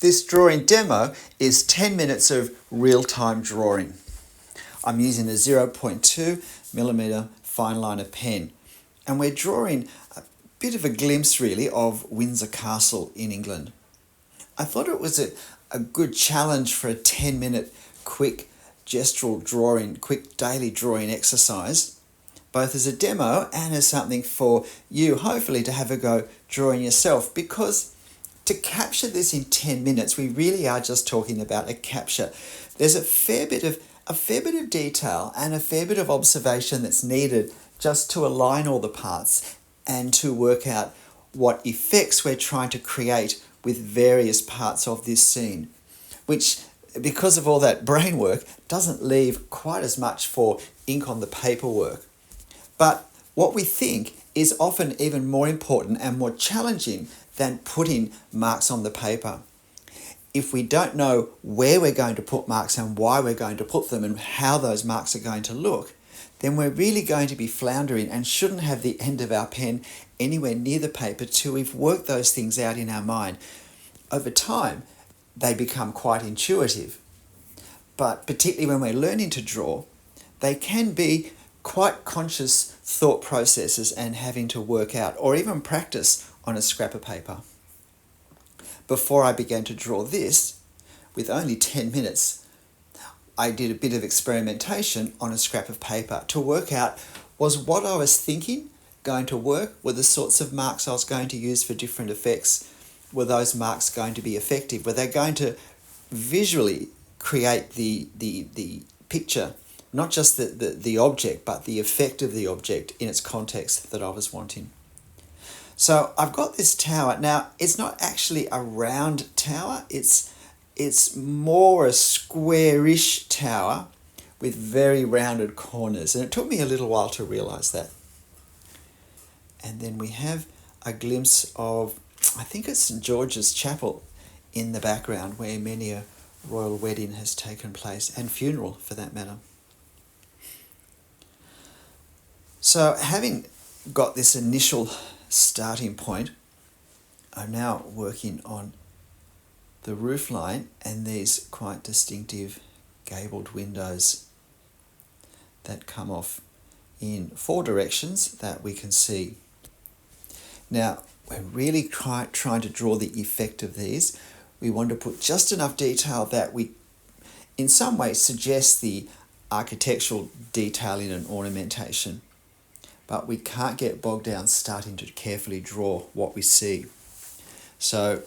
This drawing demo is 10 minutes of real-time drawing. I'm using a 0.2mm fine liner pen, and we're drawing a bit of a glimpse really of Windsor Castle in England. I thought it was a good challenge for a 10-minute quick gestural drawing, quick daily drawing exercise, both as a demo and as something for you hopefully to have a go drawing yourself, because to capture this in 10 minutes, we really are just talking about a capture. There's a fair bit of detail and a fair bit of observation that's needed just to align all the parts and to work out what effects we're trying to create with various parts of this scene, which, because of all that brain work, doesn't leave quite as much for ink on the paperwork. But what we think is often even more important and more challenging than putting marks on the paper. If we don't know where we're going to put marks and why we're going to put them and how those marks are going to look, then we're really going to be floundering and shouldn't have the end of our pen anywhere near the paper till we've worked those things out in our mind. Over time, they become quite intuitive. But particularly when we're learning to draw, they can be quite conscious thought processes and having to work out or even practice on a scrap of paper. Before I began to draw this, with only 10 minutes, I did a bit of experimentation on a scrap of paper to work out, was what I was thinking going to work? Were the sorts of marks I was going to use for different effects, were those marks going to be effective? Were they going to visually create the picture, not just the object, but the effect of the object in its context that I was wanting? So I've got this tower. Now, it's not actually a round tower. It's more a squarish tower with very rounded corners. And it took me a little while to realise that. And then we have a glimpse of, I think it's St George's Chapel in the background, where many a royal wedding has taken place, and funeral for that matter. So having got this initial starting point, I'm now working on the roof line and these quite distinctive gabled windows that come off in 4 directions that we can see. Now, we're really trying to draw the effect of these. We want to put just enough detail that we, in some way, suggest the architectural detailing and ornamentation. But we can't get bogged down starting to carefully draw what we see. So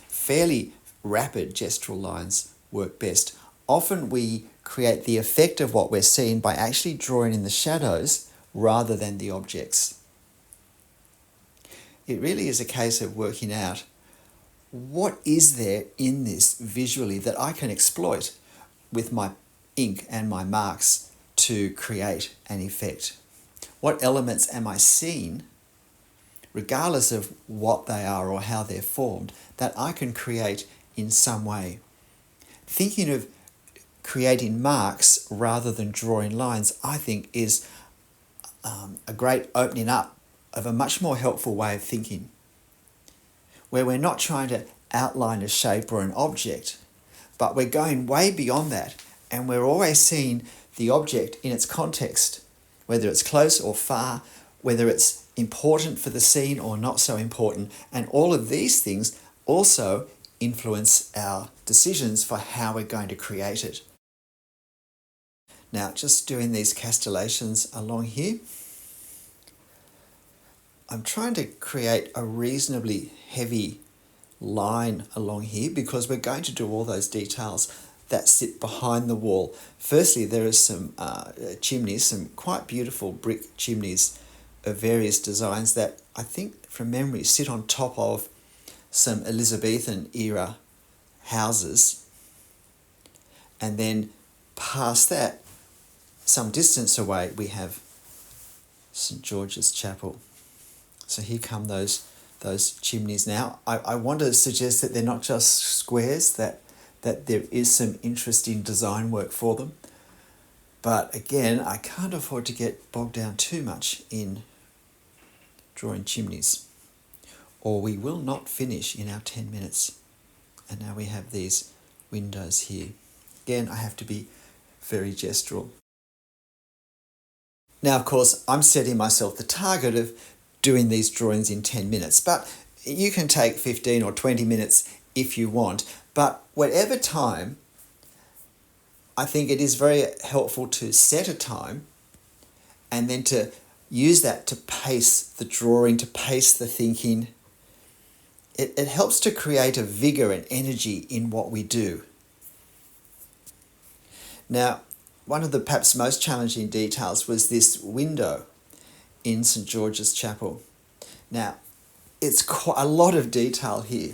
fairly rapid gestural lines work best. Often we create the effect of what we're seeing by actually drawing in the shadows rather than the objects. It really is a case of working out what is there in this visually that I can exploit with my ink and my marks to create an effect. What elements am I seeing, regardless of what they are or how they're formed, that I can create in some way? Thinking of creating marks rather than drawing lines, I think, is a great opening up of a much more helpful way of thinking, where we're not trying to outline a shape or an object, but we're going way beyond that, and we're always seeing the object in its context, whether it's close or far, whether it's important for the scene or not so important. And all of these things also influence our decisions for how we're going to create it. Now, just doing these castellations along here, I'm trying to create a reasonably heavy line along here because we're going to do all those details that sit behind the wall. Firstly, there are some chimneys, some quite beautiful brick chimneys of various designs that I think from memory sit on top of some Elizabethan era houses. And then past that, some distance away, we have St George's Chapel. So here come those chimneys now. I want to suggest that they're not just squares, that there is some interesting design work for them. But again, I can't afford to get bogged down too much in drawing chimneys, or we will not finish in our 10 minutes. And now we have these windows here. Again, I have to be very gestural. Now, of course, I'm setting myself the target of doing these drawings in 10 minutes, but you can take 15 or 20 minutes if you want. But whatever time, I think it is very helpful to set a time and then to use that to pace the drawing, to pace the thinking. It helps to create a vigor and energy in what we do. Now, one of the perhaps most challenging details was this window in St. George's Chapel. Now, it's quite a lot of detail here,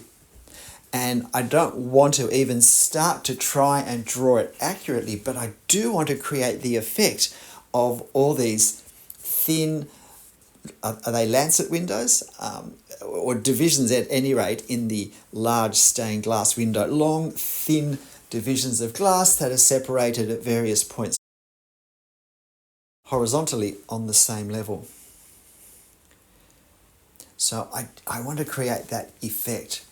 and I don't want to even start to try and draw it accurately, but I do want to create the effect of all these thin, are they lancet windows? Or divisions at any rate in the large stained glass window, long, thin divisions of glass that are separated at various points horizontally on the same level. So I want to create that effect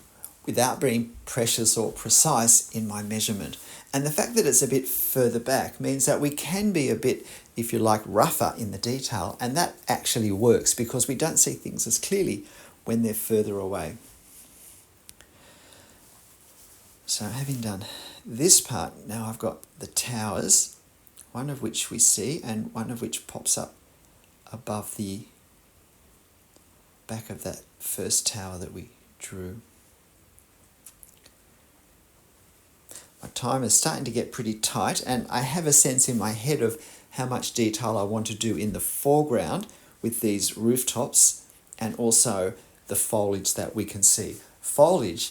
without being precious or precise in my measurement. And the fact that it's a bit further back means that we can be a bit, if you like, rougher in the detail, and that actually works because we don't see things as clearly when they're further away. So having done this part, now I've got the towers, one of which we see and one of which pops up above the back of that first tower that we drew. My time is starting to get pretty tight, and I have a sense in my head of how much detail I want to do in the foreground with these rooftops and also the foliage that we can see. Foliage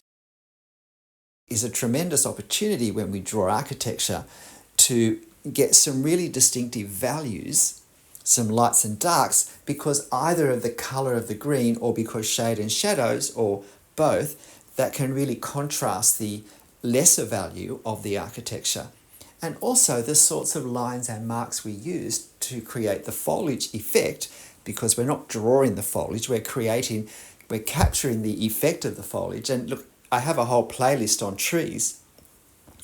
is a tremendous opportunity when we draw architecture to get some really distinctive values, some lights and darks, because either of the colour of the green or because shade and shadows or both, that can really contrast the lesser value of the architecture. And also the sorts of lines and marks we use to create the foliage effect, because we're not drawing the foliage, we're capturing the effect of the foliage. And look, I have a whole playlist on trees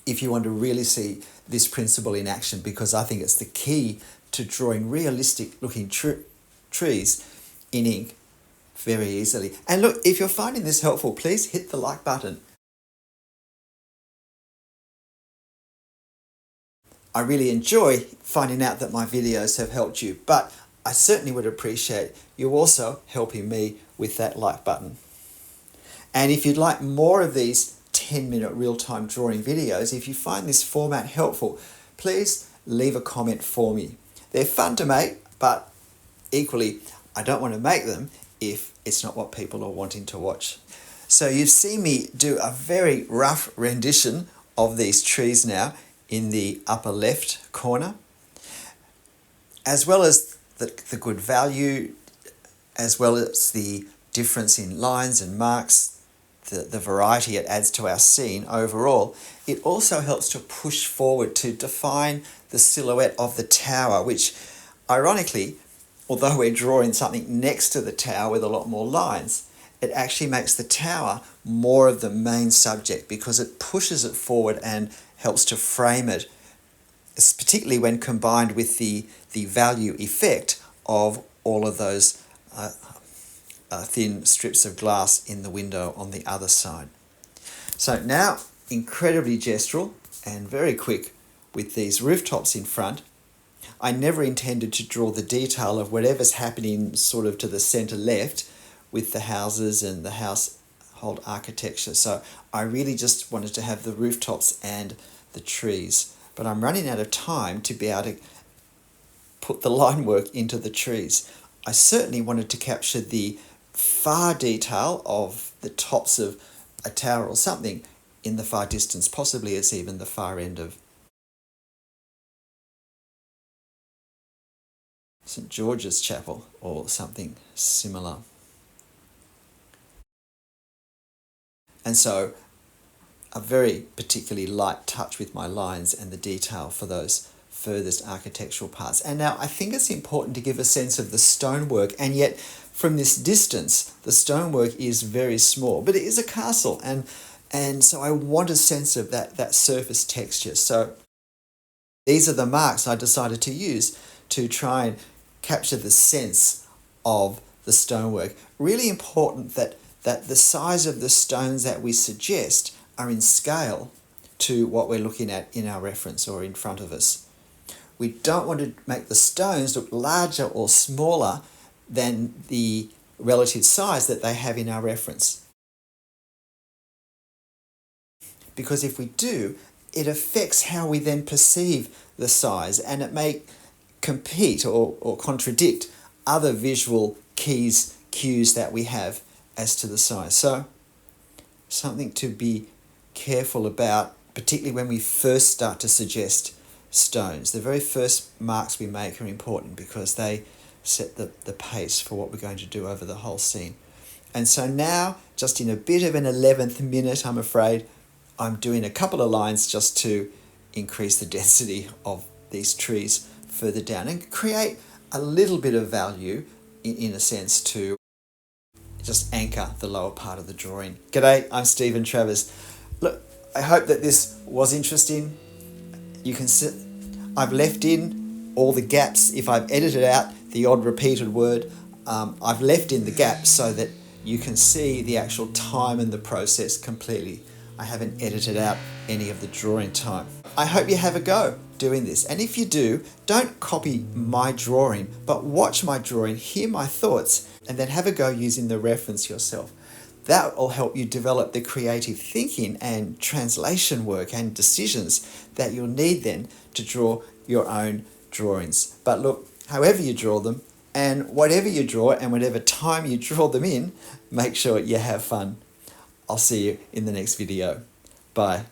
if you want to really see this principle in action, because I think it's the key to drawing realistic looking trees in ink very easily. And look, if you're finding this helpful, please hit the like button. I really enjoy finding out that my videos have helped you, but I certainly would appreciate you also helping me with that like button. And if you'd like more of these 10-minute real-time drawing videos, if you find this format helpful, please leave a comment for me. They're fun to make, but equally, I don't want to make them if it's not what people are wanting to watch. So you've seen me do a very rough rendition of these trees now in the upper left corner, as well as the good value, as well as the difference in lines and marks, the variety it adds to our scene overall. It also helps to push forward to define the silhouette of the tower, which ironically, although we're drawing something next to the tower with a lot more lines, it actually makes the tower more of the main subject because it pushes it forward and helps to frame it, particularly when combined with the value effect of all of those thin strips of glass in the window on the other side. So now, incredibly gestural and very quick with these rooftops in front. I never intended to draw the detail of whatever's happening sort of to the centre left with the houses and the household architecture. So I really just wanted to have the rooftops and the trees. But I'm running out of time to be able to put the line work into the trees. I certainly wanted to capture the far detail of the tops of a tower or something in the far distance, possibly it's even the far end of St. George's Chapel or something similar. And so a very particularly light touch with my lines and the detail for those furthest architectural parts. And now I think it's important to give a sense of the stonework, and yet from this distance the stonework is very small, but it is a castle, and And so I want a sense of that surface texture. So these are the marks I decided to use to try and capture the sense of the stonework. Really important that the size of the stones that we suggest are in scale to what we're looking at in our reference or in front of us. We don't want to make the stones look larger or smaller than the relative size that they have in our reference. Because if we do, it affects how we then perceive the size, and it may compete or contradict other visual cues that we have as to the size. So something to be careful about, particularly when we first start to suggest stones. The very first marks we make are important because they set the pace for what we're going to do over the whole scene. And so now, just in a bit of an 11th minute, I'm afraid, I'm doing a couple of lines just to increase the density of these trees further down and create a little bit of value, in a sense, to just anchor the lower part of the drawing. G'day, I'm Stephen Travers. Look, I hope that this was interesting. You can see I've left in all the gaps. If I've edited out the odd repeated word, I've left in the gaps so that you can see the actual time and the process completely. I haven't edited out any of the drawing time. I hope you have a go doing this. And if you do, don't copy my drawing, but watch my drawing, hear my thoughts, and then have a go using the reference yourself. That will help you develop the creative thinking and translation work and decisions that you'll need then to draw your own drawings. But look, however you draw them, and whatever you draw and whatever time you draw them in, make sure you have fun. I'll see you in the next video. Bye.